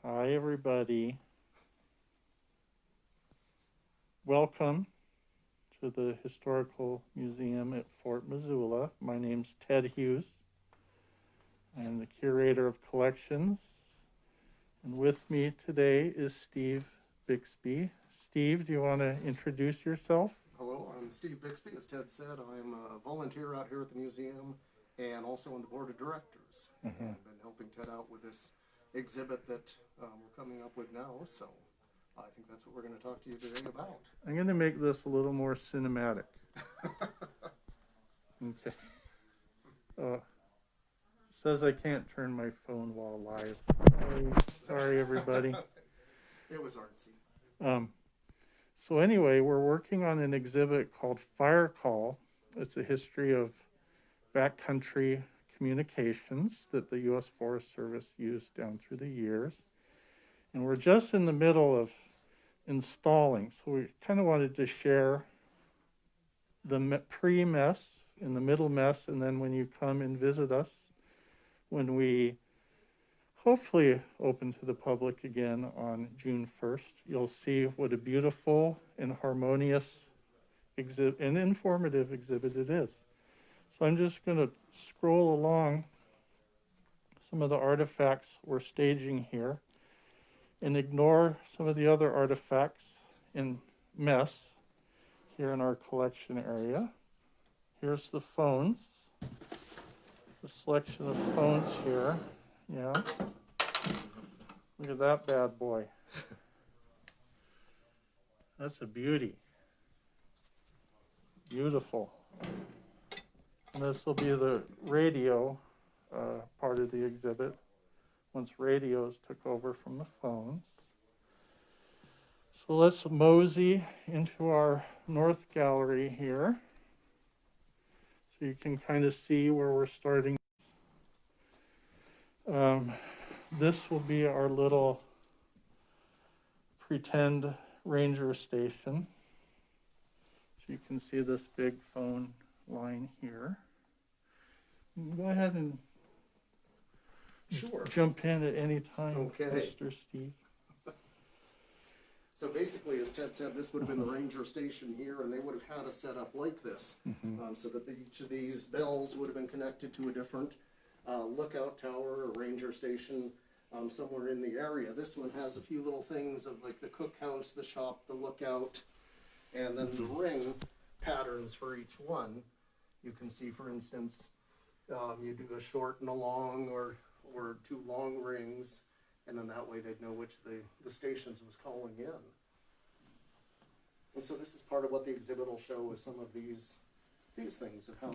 Hi, everybody. Welcome to the Historical Museum at Fort Missoula. My name's Ted Hughes. I'm the curator of collections. And with me today is Steve Bixby. Steve, do you want to introduce yourself? Hello, I'm Steve Bixby. As Ted said, I'm a volunteer out here at the museum and also on the board of directors. And I've been helping Ted out with this exhibit that we're coming up with now. So I think that's what we're going to talk to you today about. I'm going to make this a little more cinematic. Okay. Says I can't turn my phone while live. Sorry everybody. It was artsy. So anyway, we're working on an exhibit called Fire Call. It's a history of backcountry communications that the U.S. Forest Service used down through the years. And we're just in the middle of installing. So we kind of wanted to share the pre-mess and the middle mess, and then when you come and visit us, when we hopefully open to the public again on June 1st, you'll see what a beautiful and harmonious exhibit, and informative exhibit it is. So I'm just going to scroll along some of the artifacts we're staging here and ignore some of the other artifacts in mess here in our collection area. Here's the phones, the selection of phones here. Yeah. Look at that bad boy. That's a beauty. Beautiful. And this will be the radio part of the exhibit once radios took over from the phones. So let's mosey into our north gallery here so you can kind of see where we're starting. This will be our little pretend ranger station. So you can see this big phone line here. Go ahead and jump in at any time, Okay. Mr. Steve. So basically, as Ted said, this would have been the ranger station here, and they would have had a setup like this, so that each of these bells would have been connected to a different lookout tower or ranger station somewhere in the area. This one has a few little things of like the cookhouse, the shop, the lookout, and then the ring patterns for each one. You can see, for instance, you do a short and a long or two long rings, and then that way they'd know which the stations was calling in. And so this is part of what the exhibit will show, is some of these things of how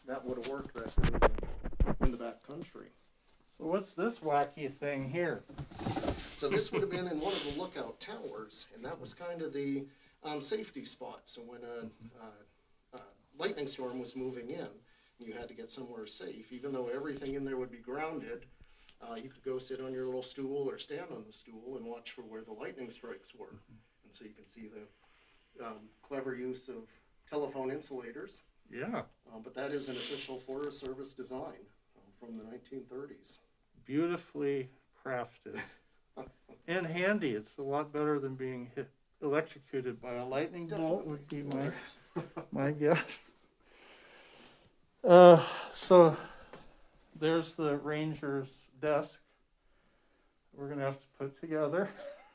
that would have worked back in the back country. So what's this wacky thing here? So this would have been in one of the lookout towers, and that was kind of the safety spot. So when a lightning storm was moving in, you had to get somewhere safe. Even though everything in there would be grounded, you could go sit on your little stool or stand on the stool and watch for where the lightning strikes were. And so you can see the clever use of telephone insulators. Yeah. But that is an official Forest Service design from the 1930s. Beautifully crafted. And handy. It's a lot better than being electrocuted by a lightning bolt, would be my guess. So there's the ranger's desk we're going to have to put together.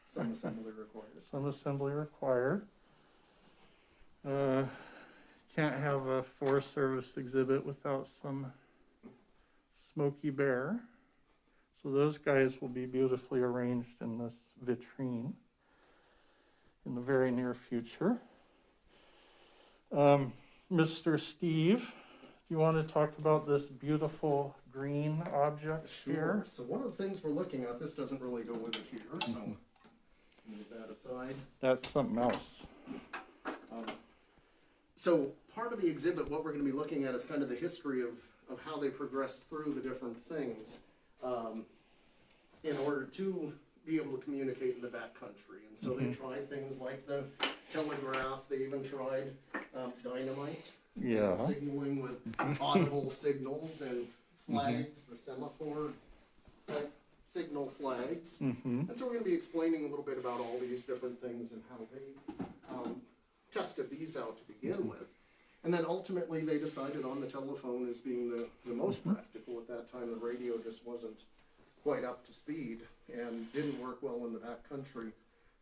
Some assembly required. Some assembly required. Can't have a Forest Service exhibit without some Smokey Bear. So those guys will be beautifully arranged in this vitrine in the very near future. Mr. Steve, do you want to talk about this beautiful green object here? So one of the things we're looking at, this doesn't really go with it here, so move that aside. That's something else. So part of the exhibit, what we're going to be looking at is kind of the history of how they progressed through the different things in order to be able to communicate in the backcountry. And so they tried things like the telegraph. They even tried dynamite. Yeah. Signaling with audible signals and flags, the semaphore type signal flags. Mm-hmm. And so we're going to be explaining a little bit about all these different things and how they tested these out to begin with. And then ultimately they decided on the telephone as being the most practical. At that time, the radio just wasn't quite up to speed and didn't work well in the back country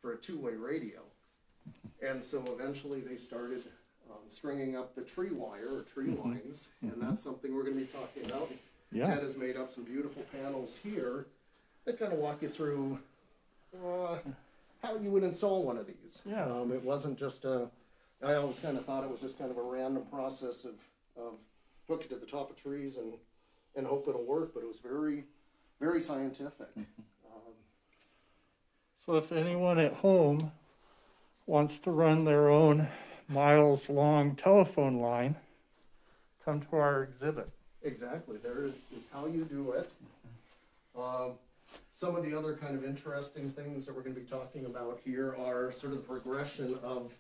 for a two-way radio. And so eventually they started stringing up the tree wire or tree lines, and that's something we're going to be talking about. Yeah. Ted has made up some beautiful panels here that kind of walk you through how you would install one of these. Yeah. It wasn't just I always kind of thought it was just kind of a random process of hook it to the top of trees and hope it'll work, but it was very, very scientific. So if anyone at home wants to run their own miles-long telephone line, come to our exhibit. Exactly, there is how you do it. Some of the other kind of interesting things that we're going to be talking about here are sort of the progression of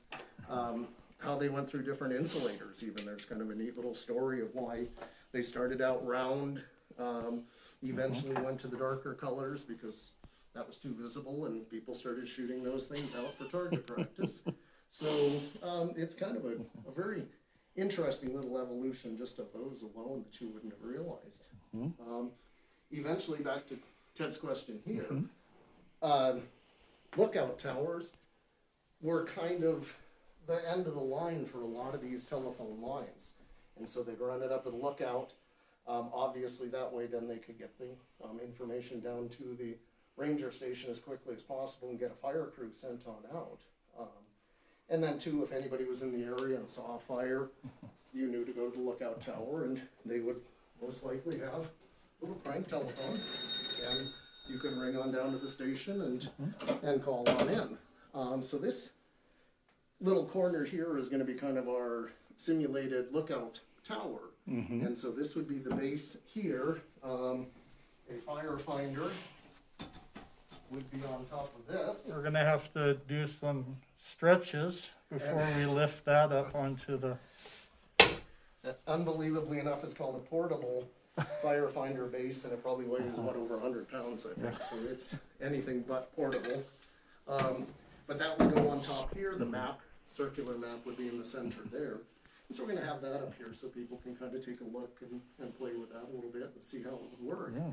how they went through different insulators even. There's kind of a neat little story of why they started out round, eventually went to the darker colors because that was too visible and people started shooting those things out for target practice. So it's kind of a very interesting little evolution just of those alone that you wouldn't have realized. Eventually, back to Ted's question here, lookout towers were kind of the end of the line for a lot of these telephone lines. And so they'd run it up to the lookout. Obviously, that way then they could get the information down to the ranger station as quickly as possible and get a fire crew sent on out. And then too, if anybody was in the area and saw a fire, you knew to go to the lookout tower and they would most likely have a little prank telephone and you could ring on down to the station and call on in. So this little corner here is going to be kind of our simulated lookout tower. And so this would be the base here. A firefinder would be on top of this. We're going to have to do some stretches before we lift that up onto the... Unbelievably enough, it's called a portable firefinder base, and it probably weighs, what, over 100 pounds, I think. So it's anything but portable. But that would go on top here. The map, circular map, would be in the center there. And so we're going to have that up here so people can kind of take a look and play with that a little bit and see how it would work. Yeah.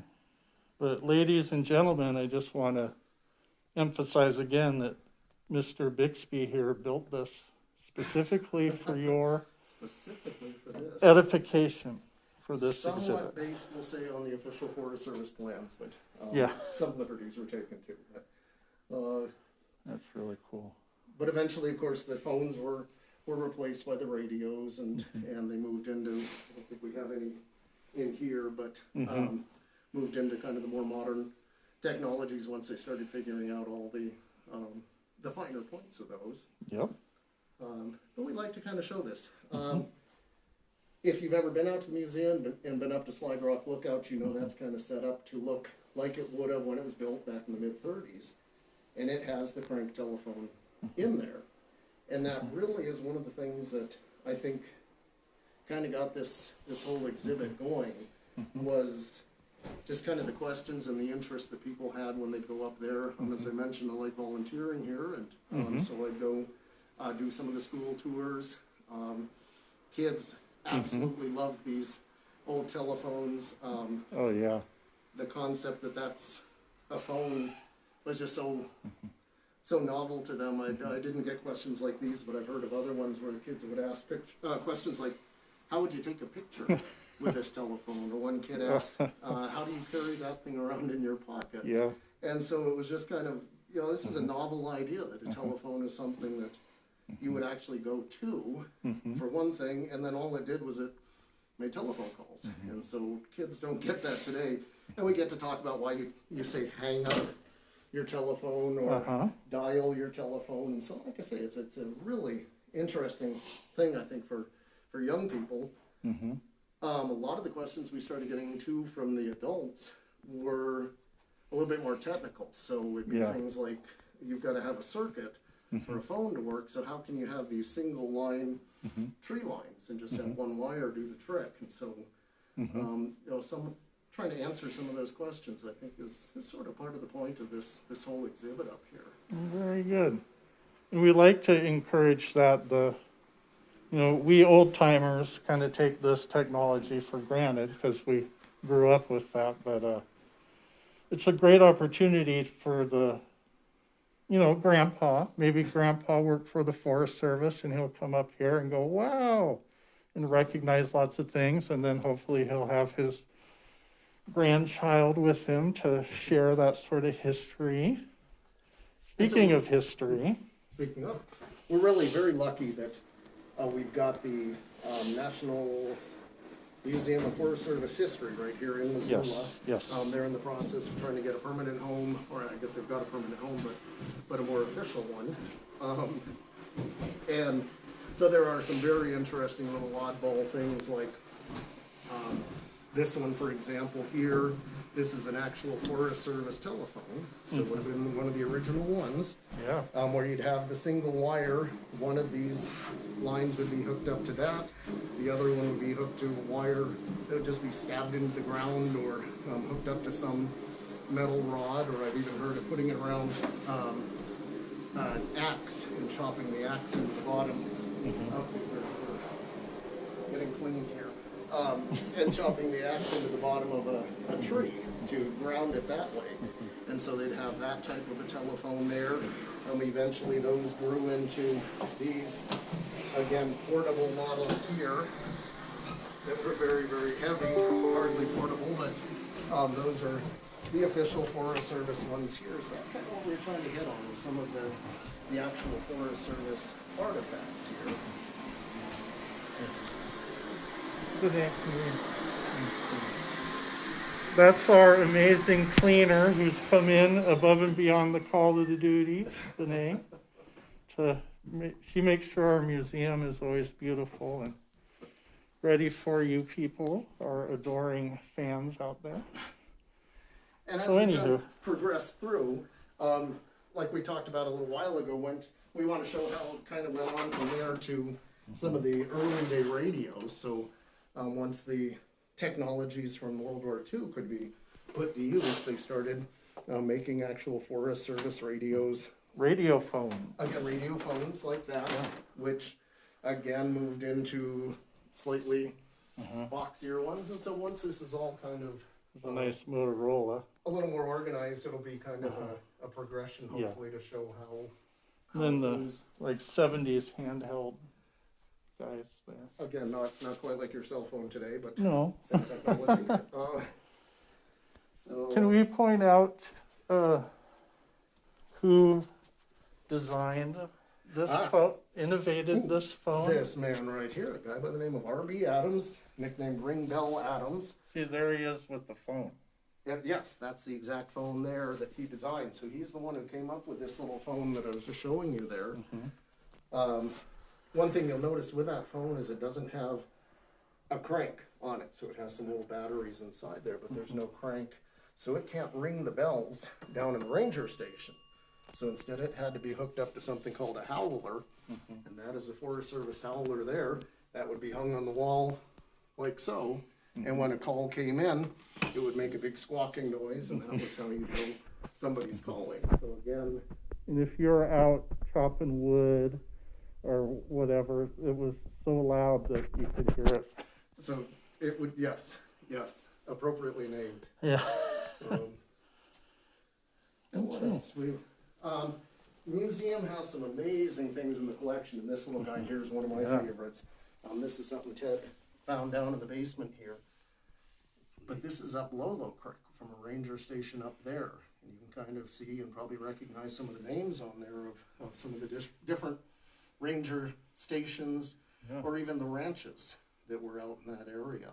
But ladies and gentlemen, I just want to emphasize again that Mr. Bixby here built this specifically for your Specifically for this. edification for this Somewhat exhibit. based, we'll say, on the official Forest Service plans, but Yeah. some liberties were taken too. That's really cool. But eventually, of course, the phones were replaced by the radios, and they moved into, I don't think we have any in here, but moved into kind of the more modern technologies once they started figuring out all the finer points of those. Yep. But we'd like to kind of show this. If you've ever been out to the museum and been up to Slide Rock Lookout, you know that's kind of set up to look like it would have when it was built back in the mid-30s. And it has the crank telephone in there. And that really is one of the things that I think kind of got this whole exhibit going, was just kind of the questions and the interest that people had when they'd go up there. As I mentioned, I like volunteering here, and so I'd go do some of the school tours. Kids absolutely loved these old telephones. Oh, yeah. The concept that that's a phone was just so novel to them. I didn't get questions like these, but I've heard of other ones where the kids would ask questions like, how would you take a picture with this telephone? Or one kid asked, how do you carry that thing around in your pocket? Yeah. And so it was just kind of, this is a novel idea that a telephone is something that you would actually go to, for one thing, and then all it did was it made telephone calls. And so kids don't get that today. And we get to talk about why you say hang up your telephone or dial your telephone. And so, like I say, it's a really interesting thing, I think, for young people. A lot of the questions we started getting to from the adults were a little bit more technical. So it'd be things like, you've got to have a circuit for a phone to work, so how can you have these single line tree lines and just have one wire do the trick? And so some trying to answer some of those questions, I think, is sort of part of the point of this whole exhibit up here. Very good. And we like to encourage that we old timers kind of take this technology for granted because we grew up with that, but it's a great opportunity for grandpa. Maybe grandpa worked for the Forest Service and he'll come up here and go, wow, and recognize lots of things. And then hopefully he'll have his grandchild with him to share that sort of history. Speaking of history. Speaking of, we're really very lucky that we've got the National Museum of Forest Service History right here in Missoula. Yes. They're in the process of trying to get a permanent home, or I guess they've got a permanent home, but a more official one. And so there are some very interesting little oddball things like this one, for example, here. This is an actual Forest Service telephone, so it would have been one of the original ones. Yeah. Where you'd have the single wire. One of these lines would be hooked up to that. The other one would be hooked to a wire that would just be stabbed into the ground or hooked up to some metal rod, or I've even heard of putting it around an axe and chopping the axe into the bottom. We're getting cleaned here. And chopping the axe into the bottom of a tree to ground it that way. And so they'd have that type of a telephone there. Eventually those grew into these, again, portable models here that were very, very heavy, hardly portable, but those are the official Forest Service ones here. So that's kind of what we're trying to get on, some of the actual Forest Service artifacts here. That's our amazing cleaner who's come in above and beyond the call to the duty, Danae. She makes sure our museum is always beautiful and ready for you people, our adoring fans out there. And as we progress through, like we talked about a little while ago, we want to show how it kind of went on from there to some of the early day radios. So once the technologies from World War II could be put to use, they started making actual Forest Service radios. Radio phone. Radio phones like that, which again moved into slightly boxier ones. And so once this is all kind of a nice Motorola, a little more organized, it'll be kind of a progression, hopefully, to show how then things... the 70s handheld guys there. Again, not quite like your cell phone today, but no. Same technology. So can we point out who designed this phone, innovated this phone? This man right here, a guy by the name of R.B. Adams, nicknamed Ring Bell Adams. See, there he is with the phone. Yes, that's the exact phone there that he designed. So he's the one who came up with this little phone that I was just showing you there. One thing you'll notice with that phone is it doesn't have a crank on it. So it has some old batteries inside there, but there's no crank. So it can't ring the bells down in the ranger station. So instead it had to be hooked up to something called a Howler. And that is a Forest Service Howler there. That would be hung on the wall like so. And when a call came in, it would make a big squawking noise, and that was how you know somebody's calling. So again, and if you're out chopping wood or whatever, it was so loud that you could hear it. So it would, yes, appropriately named. Yeah. And what else? The museum has some amazing things in the collection, and this little guy here is one of my favorites. This is something Ted found down in the basement here. But this is up Lolo Creek from a ranger station up there. And you can kind of see and probably recognize some of the names on there of some of the different ranger stations or even the ranches that were out in that area.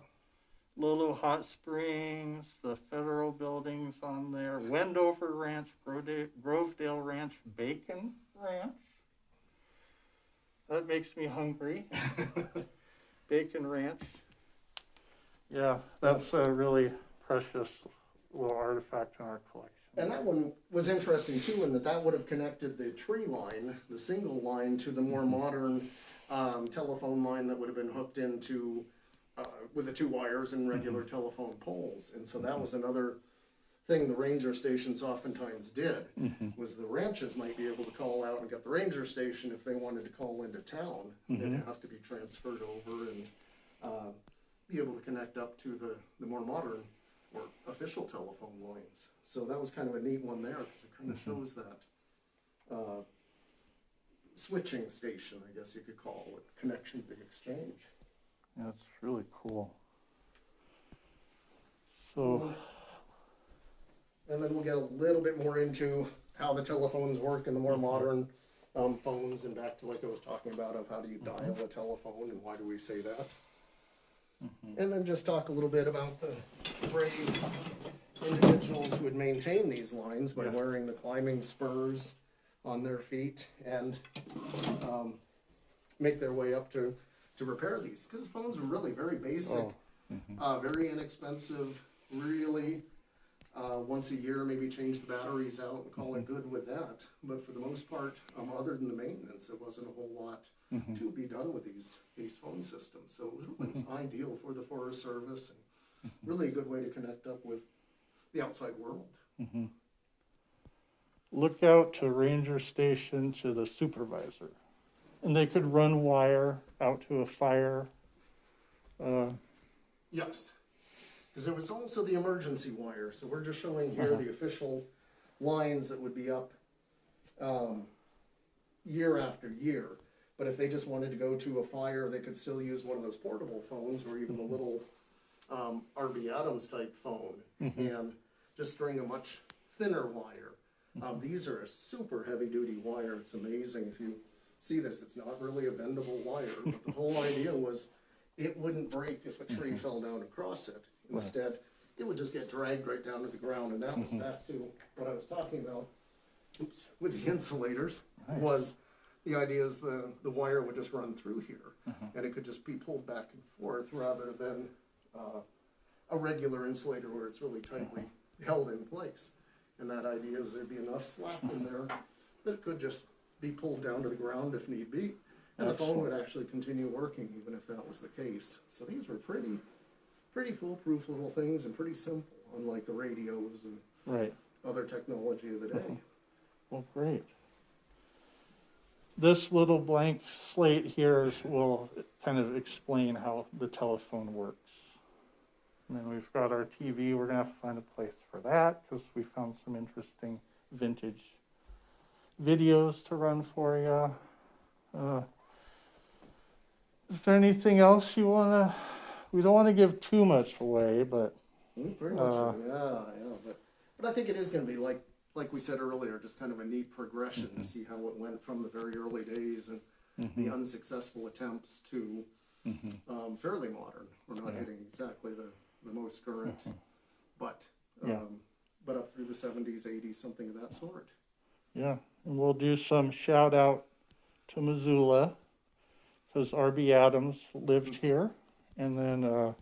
Lolo Hot Springs, the federal buildings on there, Wendover Ranch, Grovedale Ranch, Bacon Ranch. That makes me hungry. Bacon Ranch. Yeah, that's a really precious little artifact in our collection. And that one was interesting too, in that would have connected the tree line, the single line, to the more modern telephone line that would have been hooked into with the two wires and regular telephone poles. And so that was another thing the ranger stations oftentimes did, was the ranches might be able to call out and get the ranger station if they wanted to call into town. They'd have to be transferred over and be able to connect up to the more modern or official telephone lines. So that was kind of a neat one there, because it kind of shows that switching station, I guess you could call it, connection to the exchange. Yeah, it's really cool. So, and then we'll get a little bit more into how the telephones work in the more modern phones, and back to like I was talking about of how do you dial a telephone and why do we say that. And then just talk a little bit about the brave individuals who would maintain these lines by wearing the climbing spurs on their feet and make their way up to repair these, because the phones were really very basic, very inexpensive, really once a year maybe change the batteries out and call it good with that. But for the most part, other than the maintenance, there wasn't a whole lot to be done with these phone systems. So it was ideal for the Forest Service and really a good way to connect up with the outside world. look out to ranger station to the supervisor. And they could run wire out to a fire. Yes, because there was also the emergency wire. So we're just showing here the official lines that would be up year after year. But if they just wanted to go to a fire, they could still use one of those portable phones or even the little R.B. Adams type phone and just string a much thinner wire. These are a super heavy duty wire. It's amazing if you see this. It's not really a bendable wire, but the whole idea was it wouldn't break if a tree fell down across it. Instead, it would just get dragged right down to the ground. And that was back to what I was talking about with the insulators, was the idea is the wire would just run through here and it could just be pulled back and forth rather than a regular insulator where it's really tightly held in place. And that idea is there'd be enough slack in there that it could just be pulled down to the ground if need be. And the phone would actually continue working even if that was the case. So these were pretty foolproof little things and pretty simple, unlike the radios and other technology of the day. Well, great. This little blank slate here will kind of explain how the telephone works. And then we've got our TV. We're going to have to find a place for that because we found some interesting vintage videos to run for you. Is there anything else you want to... We don't want to give too much away, but... Pretty much, yeah. But I think it is going to be like we said earlier, just kind of a neat progression to see how it went from the very early days and the unsuccessful attempts to fairly modern. We're not hitting exactly the most current, but up through the 70s, 80s, something of that sort. Yeah, and we'll do some shout out to Missoula because R.B. Adams lived here, and then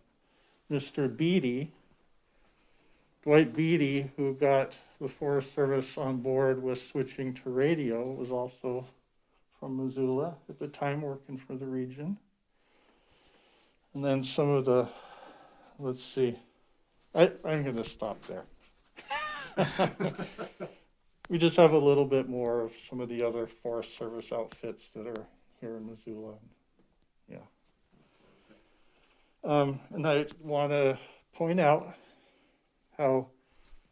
Mr. Beatty, Dwight Beatty, who got the Forest Service on board with switching to radio, was also from Missoula at the time, working for the region. And then some of the, let's see, I'm going to stop there. We just have a little bit more of some of the other Forest Service outfits that are here in Missoula. And I want to point out how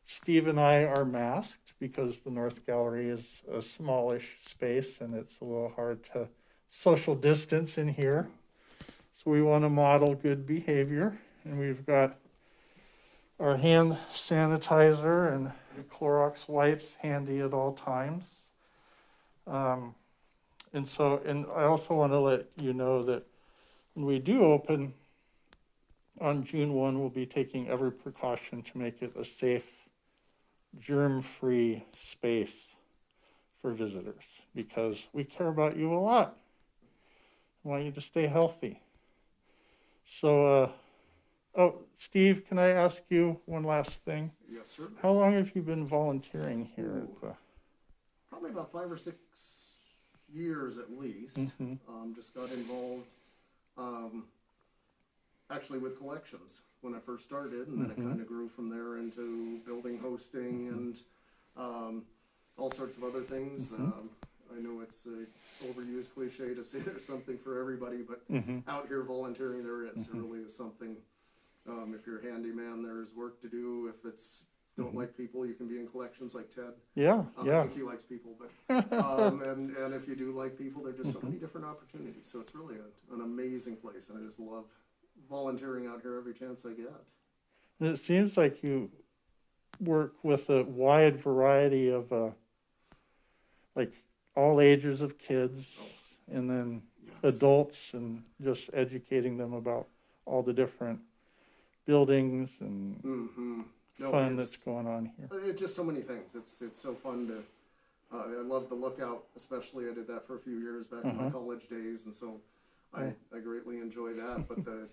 Steve and I are masked because the North Gallery is a smallish space and it's a little hard to social distance in here. So we want to model good behavior, and we've got our hand sanitizer and Clorox wipes handy at all times. And I also want to let you know that when we do open on June 1, we'll be taking every precaution to make it a safe, germ-free space for visitors because we care about you a lot. We want you to stay healthy. So, Steve, can I ask you one last thing? Yes, sir. How long have you been volunteering here? Probably about 5 or 6 years at least. Just got involved actually with collections when I first started, and then it kind of grew from there into building hosting and all sorts of other things. I know it's a overused cliche to say there's something for everybody, but out here volunteering there is. There really is something. If you're a handyman, there's work to do. If it's don't like people, you can be in collections like Ted. Yeah, I yeah. think he likes people, but and if you do like people, there are just so many different opportunities. So it's really an amazing place, and I just love volunteering out here every chance I get. And it seems like you work with a wide variety of like all ages of kids, and then Yes. adults, and just educating them about all the different buildings and No, fun that's going on here. It's just so many things. It's so fun to. I love the lookout, especially. I did that for a few years back in my college days, and so I greatly enjoy that. But the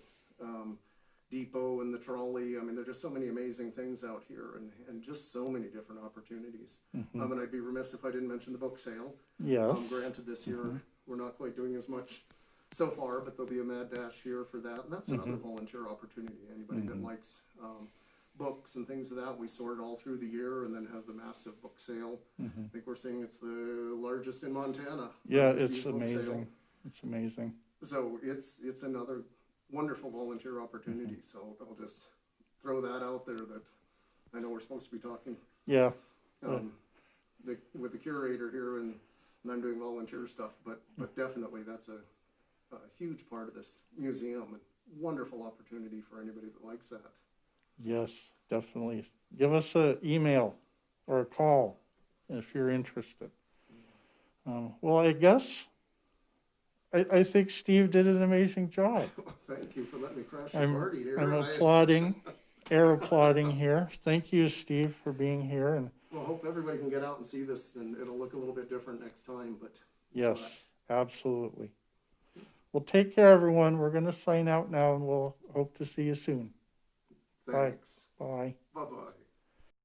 depot and the trolley, I mean, there are just so many amazing things out here, and just so many different opportunities. And I'd be remiss if I didn't mention the book sale. Yes. Granted, this year we're not quite doing as much so far, but there'll be a mad dash here for that, and that's another volunteer opportunity. Anybody that likes books and things of that, we sort all through the year, and then have the massive book sale. I think we're saying it's the largest in Montana. Yeah, it's amazing. It's amazing. So it's another wonderful volunteer opportunity. So I'll just throw that out there that I know we're supposed to be talking. Yeah. With the curator here, and I'm doing volunteer stuff, but definitely that's a huge part of this museum, and wonderful opportunity for anybody that likes that. Yes, definitely. Give us an email or a call if you're interested. Well, I guess I think Steve did an amazing job. Thank you for letting me crash your party here. I'm applauding, air applauding here. Thank you, Steve, for being here. And well, I hope everybody can get out and see this, and it'll look a little bit different next time. But yes, absolutely. Well, take care, everyone. We're going to sign out now, and we'll hope to see you soon. Thanks. Bye. Bye-bye.